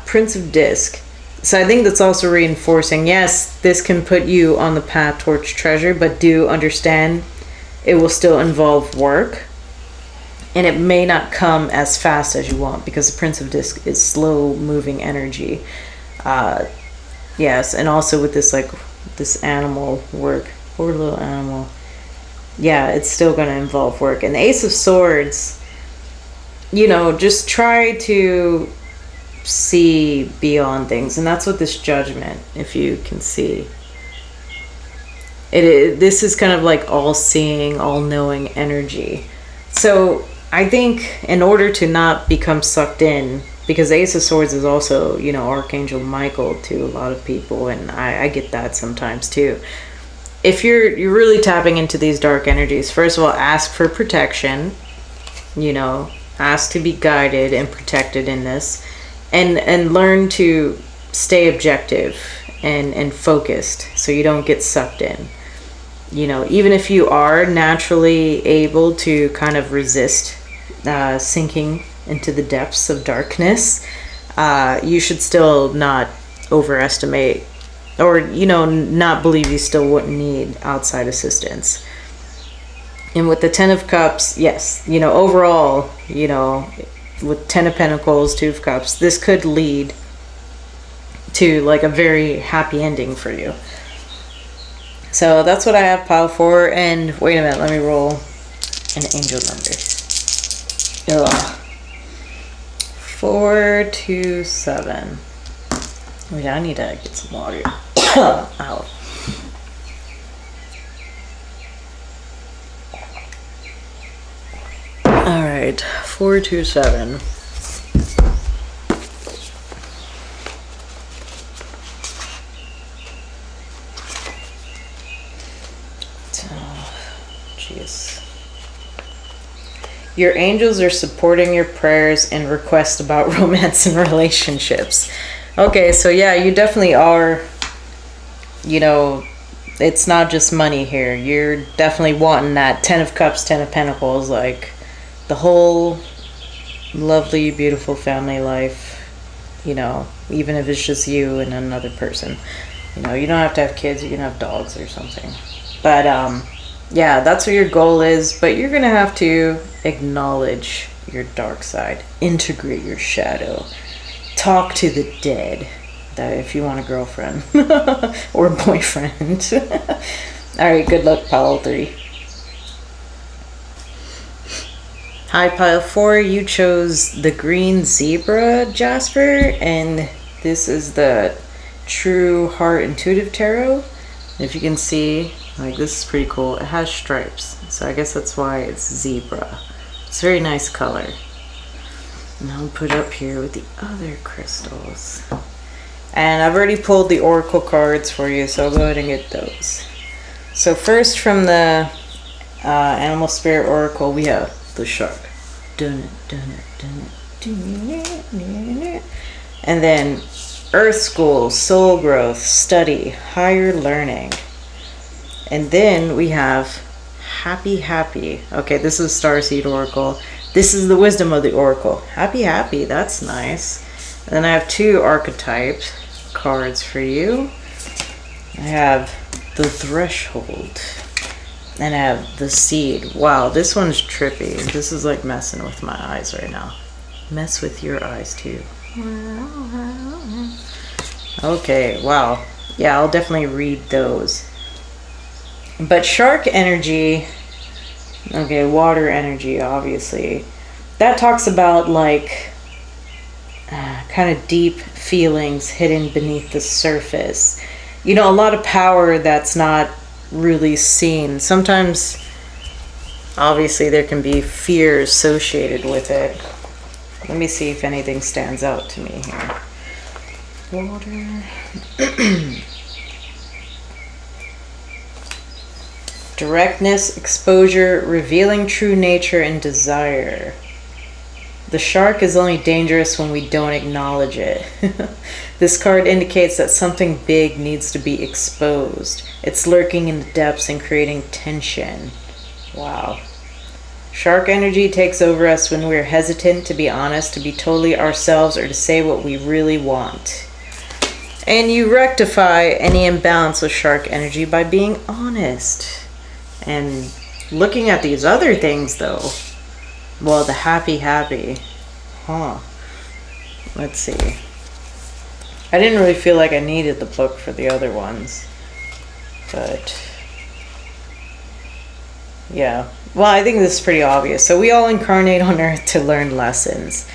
Prince of Disc. So I think that's also reinforcing, yes, this can put you on the path towards treasure, but do understand it will still involve work. And it may not come as fast as you want, because the Prince of Disc is slow moving energy. Yes, and also with this, like, this animal work. Poor little animal. Yeah, it's still going to involve work. And the Ace of Swords, you know, just try to see beyond things. And that's what this Judgment, if you can see. This is kind of like all-seeing, all-knowing energy. So I think in order to not become sucked in, because Ace of Swords is also, you know, Archangel Michael to a lot of people, and I get that sometimes too. If you're really tapping into these dark energies, first of all, ask for protection, you know, ask to be guided and protected in this, and learn to stay objective and focused so you don't get sucked in. You know, even if you are naturally able to kind of resist sinking into the depths of darkness, you should still not overestimate, or, you know, not believe you still wouldn't need outside assistance. And with the Ten of Cups, yes, you know, overall, you know, with Ten of Pentacles, Two of Cups, this could lead to like a very happy ending for you. So that's what I have pile 4. And wait a minute, let me roll an angel number. Ugh. 4, 2, 7. Wait, I need to get some water. Ow. Alright, 4, 2, 7. Jeez. Your angels are supporting your prayers and requests about romance and relationships. Okay, so yeah, you definitely are, you know, it's not just money here. You're definitely wanting that Ten of Cups, Ten of Pentacles, like the whole lovely, beautiful family life, you know, even if it's just you and another person. You know, you don't have to have kids, you can have dogs or something. But, yeah, that's what your goal is, but you're going to have to acknowledge your dark side, integrate your shadow, talk to the dead, that if you want a girlfriend or boyfriend. All right, good luck, pile 3. Hi, pile 4, you chose the green zebra, Jasper, and this is the True Heart Intuitive Tarot. If you can see, like, this is pretty cool. It has stripes, so I guess that's why it's zebra. It's a very nice color. And I'll put up here with the other crystals. And I've already pulled the oracle cards for you, so I'll go ahead and get those. So first from the Animal Spirit Oracle, we have the shark. And then Earth School, Soul Growth, Study, Higher Learning. And then we have Happy Happy. Okay, this is Starseed Oracle. This is the Wisdom of the Oracle. Happy Happy, that's nice. And then I have 2 Archetypes cards for you. I have the Threshold. And I have the Seed. Wow, this one's trippy. This is like messing with my eyes right now. Mess with your eyes too. Okay, wow. Yeah, I'll definitely read those. But shark energy, okay, water energy, obviously. That talks about like kind of deep feelings hidden beneath the surface. You know, a lot of power that's not really seen. Sometimes, obviously, there can be fear associated with it. Let me see if anything stands out to me here. Water. Directness, exposure, revealing true nature and desire. The shark is only dangerous when we don't acknowledge it. This card indicates that something big needs to be exposed. It's lurking in the depths and creating tension. Wow. Shark energy takes over us when we're hesitant to be honest, to be totally ourselves, or to say what we really want. And you rectify any imbalance with shark energy by being honest. And looking at these other things, though, well, the happy, huh? Let's see. I didn't really feel like I needed the book for the other ones, but yeah. Well, I think this is pretty obvious. So we all incarnate on Earth to learn lessons.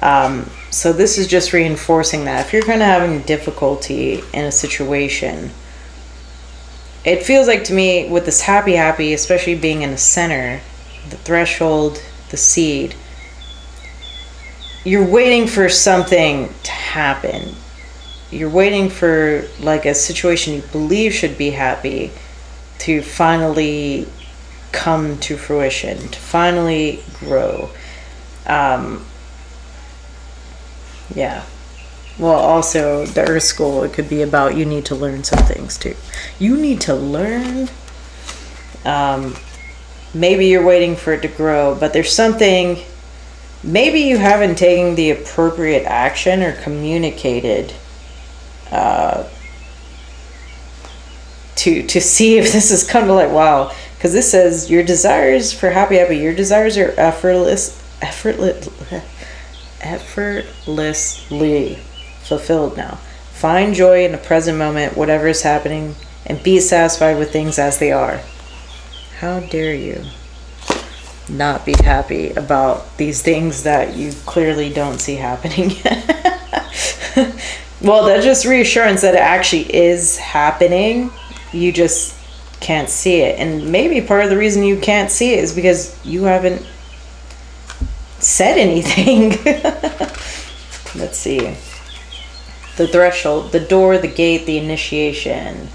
So this is just reinforcing that. If you're kind of having difficulty in a situation, it feels like to me with this happy, especially being in the center, the threshold, the seed, you're waiting for something to happen. You're waiting for like a situation you believe should be happy to finally come to fruition, to finally grow. Yeah. Well, also the Earth School, it could be about you need to learn some things too. You need to learn. Maybe you're waiting for it to grow, but there's something, maybe you haven't taken the appropriate action or communicated to see if this is kind of like, wow, because Because this says, your desires for happy, your desires are effortlessly fulfilled now. Find joy in the present moment, whatever is happening, and be satisfied with things as they are. How dare you not be happy about these things that you clearly don't see happening yet? Well, that's just reassurance that it actually is happening. You just can't see it. And maybe part of the reason you can't see it is because you haven't said anything. Let's see. The threshold, the door, the gate, the initiation.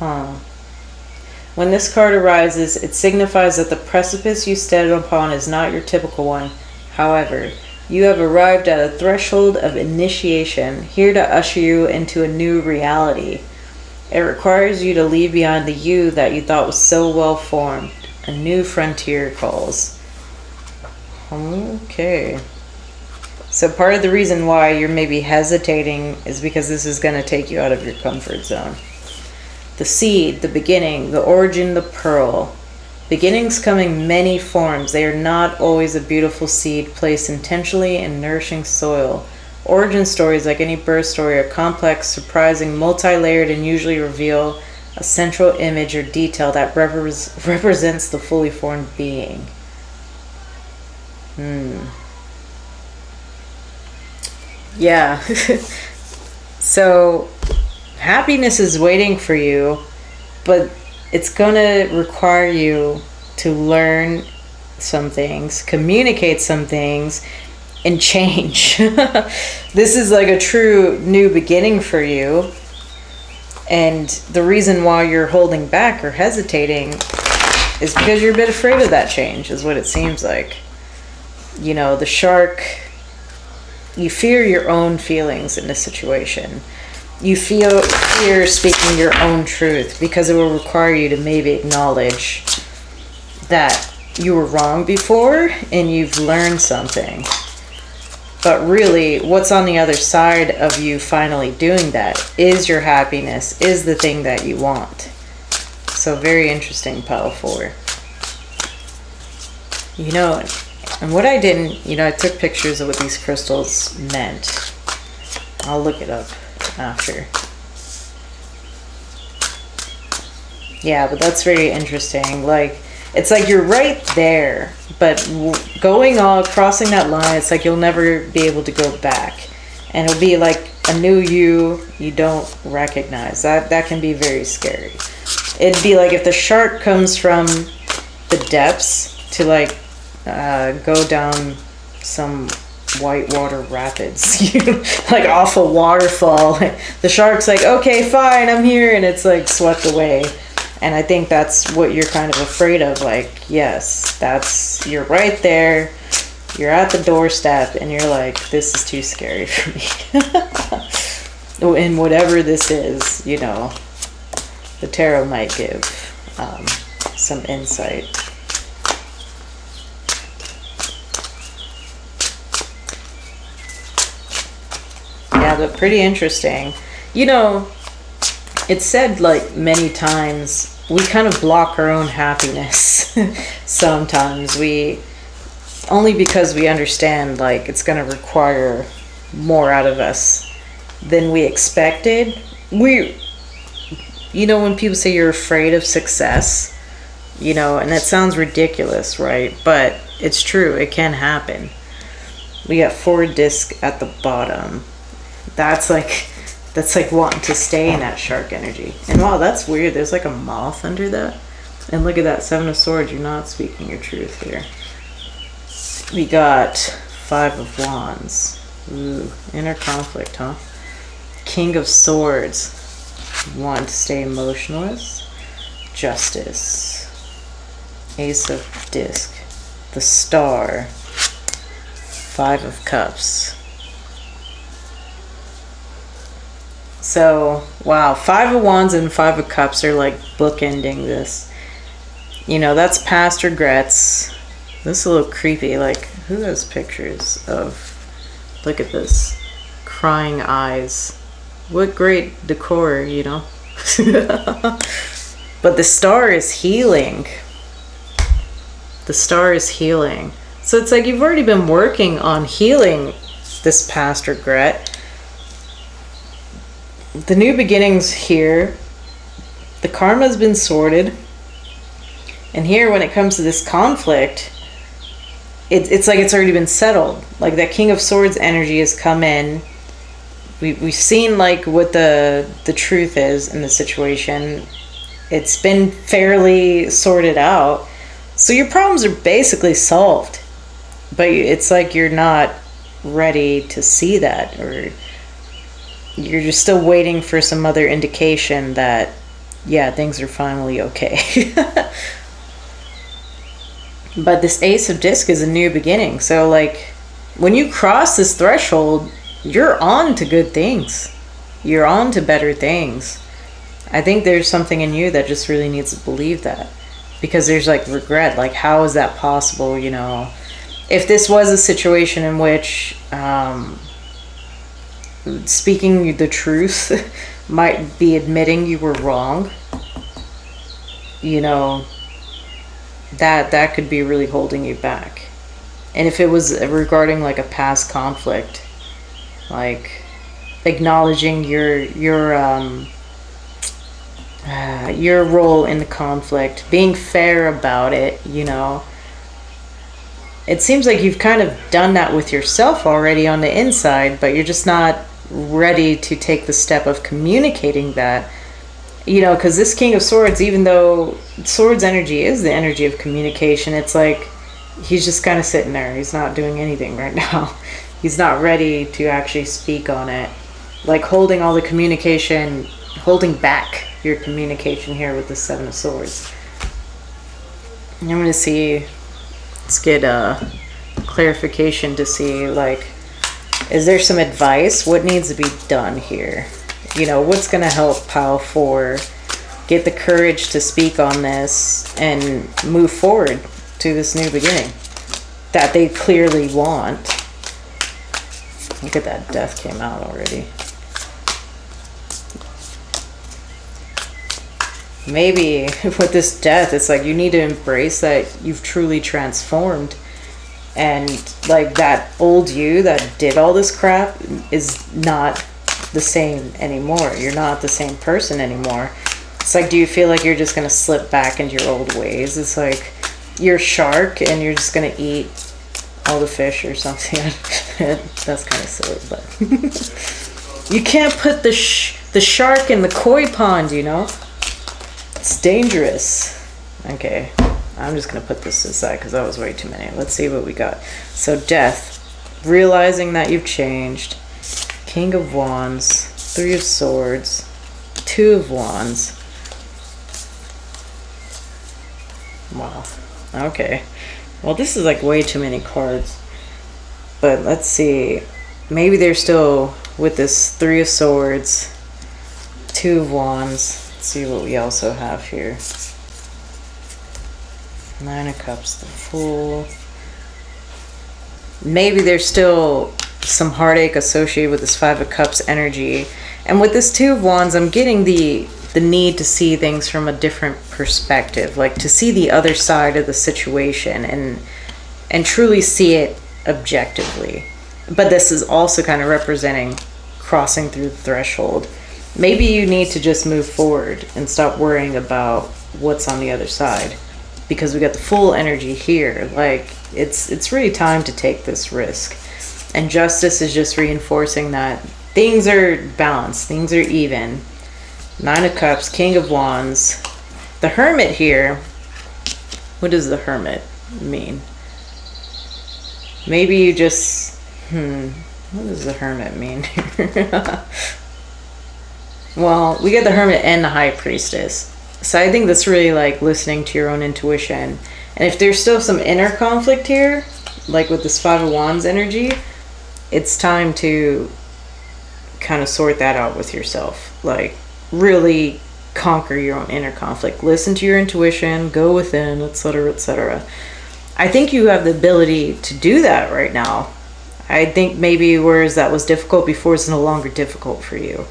When this card arises, it signifies that the precipice you stand upon is not your typical one. However, you have arrived at a threshold of initiation, here to usher you into a new reality. It requires you to leave behind the you that you thought was so well formed. A new frontier calls. Okay. So part of the reason why you're maybe hesitating is because this is going to take you out of your comfort zone. The seed, the beginning, the origin, the pearl. Beginnings come in many forms. They are not always a beautiful seed placed intentionally in nourishing soil. Origin stories, like any birth story, are complex, surprising, multi-layered, and usually reveal a central image or detail that represents the fully formed being. Yeah. So, happiness is waiting for you, but it's going to require you to learn some things, communicate some things, and change. This is like a true new beginning for you. And the reason why you're holding back or hesitating is because you're a bit afraid of that change, is what it seems like. You know, the shark, you fear your own feelings in this situation. You fear speaking your own truth because it will require you to maybe acknowledge that you were wrong before and you've learned something. But really, what's on the other side of you finally doing that is your happiness, is the thing that you want. So very interesting, Pile 4. You know, and what I didn't, I took pictures of what these crystals meant. I'll look it up after. Yeah, but that's very interesting. Like, it's like you're right there, but crossing that line, it's like you'll never be able to go back. And it'll be like a new you don't recognize. That can be very scary. It'd be like if the shark comes from the depths to like go down some whitewater rapids, like off a waterfall. The shark's like, okay, fine, I'm here, and it's like swept away. And I think that's what you're kind of afraid of. Like, yes, you're right there, you're at the doorstep, and you're like, this is too scary for me. And whatever this is, the tarot might give some insight. Yeah, but pretty interesting. It's said like many times, we kind of block our own happiness. Sometimes only because we understand like it's going to require more out of us than we expected. When people say you're afraid of success, and that sounds ridiculous, right? But it's true, it can happen. We got 4 discs at the bottom. That's like wanting to stay in that shark energy. And wow, that's weird. There's like a moth under that. And look at that, 7 of Swords. You're not speaking your truth here. We got 5 of Wands. Ooh, inner conflict, huh? King of Swords. Want to stay emotionless. Justice. Ace of Disc. The Star. 5 of Cups. So, wow, 5 of Wands and 5 of Cups are like bookending this. That's past regrets. This is a little creepy. Like, who has pictures of, look at this, crying eyes. What great decor, But the star is healing. The star is healing. So it's like you've already been working on healing this past regret. The new beginnings here. The karma's been sorted. And here, when it comes to this conflict, it's like it's already been settled. Like that King of Swords energy has come in. We've seen like what the truth is in the situation. It's been fairly sorted out. So your problems are basically solved. But it's like you're not ready to see that, or you're just still waiting for some other indication that, yeah, things are finally okay. But this Ace of Disc is a new beginning. So like when you cross this threshold, you're on to good things. You're on to better things. I think there's something in you that just really needs to believe that. Because there's like regret. Like, how is that possible, you know? If this was a situation in which speaking the truth might be admitting you were wrong, you know, that could be really holding you back. And if it was regarding like a past conflict, like acknowledging your role in the conflict, being fair about it, you know, it seems like you've kind of done that with yourself already on the inside, but you're just not ready to take the step of communicating that, you know, because this King of Swords, even though Swords energy is the energy of communication, it's like he's just kind of sitting there. He's not doing anything right now. He's not ready to actually speak on it. Like holding all the communication, holding back your communication here with the Seven of Swords. I'm going to see, let's get a clarification to see, like, is there some advice? What needs to be done here? You know, what's going to help Pile 4 get the courage to speak on this and move forward to this new beginning that they clearly want? Look at that, Death came out already. Maybe with this Death, it's like you need to embrace that you've truly transformed, and like that old you that did all this crap is not the same anymore. You're not the same person anymore. It's like, do you feel like you're just going to slip back into your old ways? It's like you're a shark and you're just going to eat all the fish or something. That's kind of silly, but you can't put the shark in the koi pond, you know? It's dangerous. Okay, I'm just going to put this aside because that was way too many. Let's see what we got. So Death, realizing that you've changed. King of Wands, Three of Swords, Two of Wands. Wow. Okay. Well, this is like way too many cards. But let's see. Maybe they're still with this Three of Swords, Two of Wands. Let's see what we also have here. Nine of Cups, the Fool. Maybe there's still some heartache associated with this Five of Cups energy. And with this Two of Wands, I'm getting the need to see things from a different perspective, like to see the other side of the situation and truly see it objectively. But this is also kind of representing crossing through the threshold. Maybe you need to just move forward and stop worrying about what's on the other side, because we got the full energy here. Like it's really time to take this risk. And Justice is just reinforcing that things are balanced, things are even. Nine of Cups, King of Wands. The Hermit here. What does the Hermit mean? Maybe you just... what does the Hermit mean here? Well, we get the Hermit and the High Priestess. So I think that's really like listening to your own intuition. And if there's still some inner conflict here, like with this Five of Wands energy, it's time to kind of sort that out with yourself. Like, really conquer your own inner conflict. Listen to your intuition, go within, etc., etc. I think you have the ability to do that right now. I think maybe whereas that was difficult before, it's no longer difficult for you.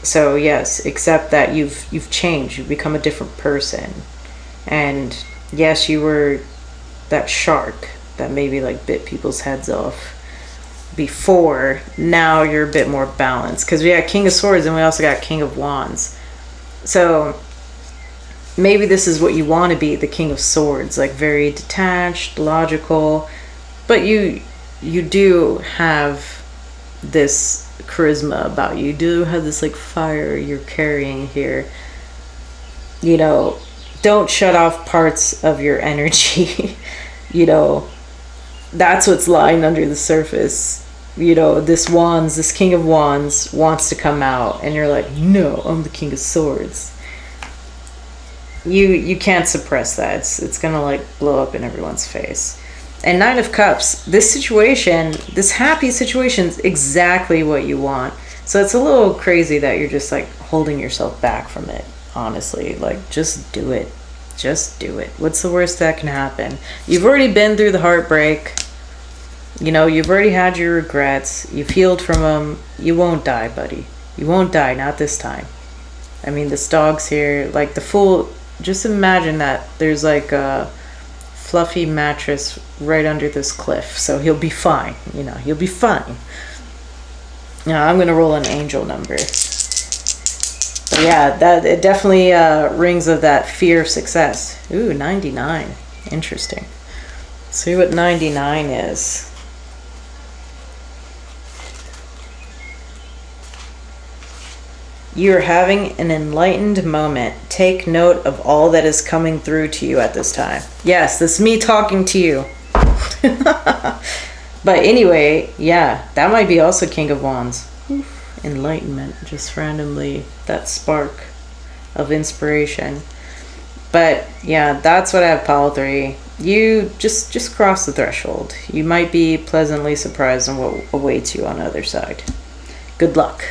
So yes, accept that you've changed. You've become a different person. And yes, you were that shark that maybe like bit people's heads off before. Now you're a bit more balanced, because we got King of Swords and we also got King of Wands. So maybe this is what you want to be, the King of Swords, like very detached, logical, but you do have this charisma about you. You do have this like fire you're carrying here. You know, don't shut off parts of your energy. You know, that's what's lying under the surface. You know, this King of Wands wants to come out, and you're like, no, I'm the King of Swords. You can't suppress that. It's gonna like blow up in everyone's face. And Knight of Cups, this situation, this happy situation is exactly what you want. So it's a little crazy that you're just like holding yourself back from it, honestly. Like, just do it. Just do it. What's the worst that can happen? You've already been through the heartbreak. You know, you've already had your regrets. You've healed from them. You won't die, buddy. You won't die, not this time. I mean, this dog's here. Like, the Fool, just imagine that there's like a fluffy mattress right under this cliff. So he'll be fine. You know, he'll be fine. Now, I'm going to roll an angel number. But yeah, that it definitely rings of that fear of success. Ooh, 99. Interesting. See what 99 is. You are having an enlightened moment. Take note of all that is coming through to you at this time. Yes, this is me talking to you. But anyway, yeah, that might be also King of Wands. Enlightenment, just randomly, that spark of inspiration. But yeah, that's what I have, pile 3. You just cross the threshold. You might be pleasantly surprised on what awaits you on the other side. Good luck.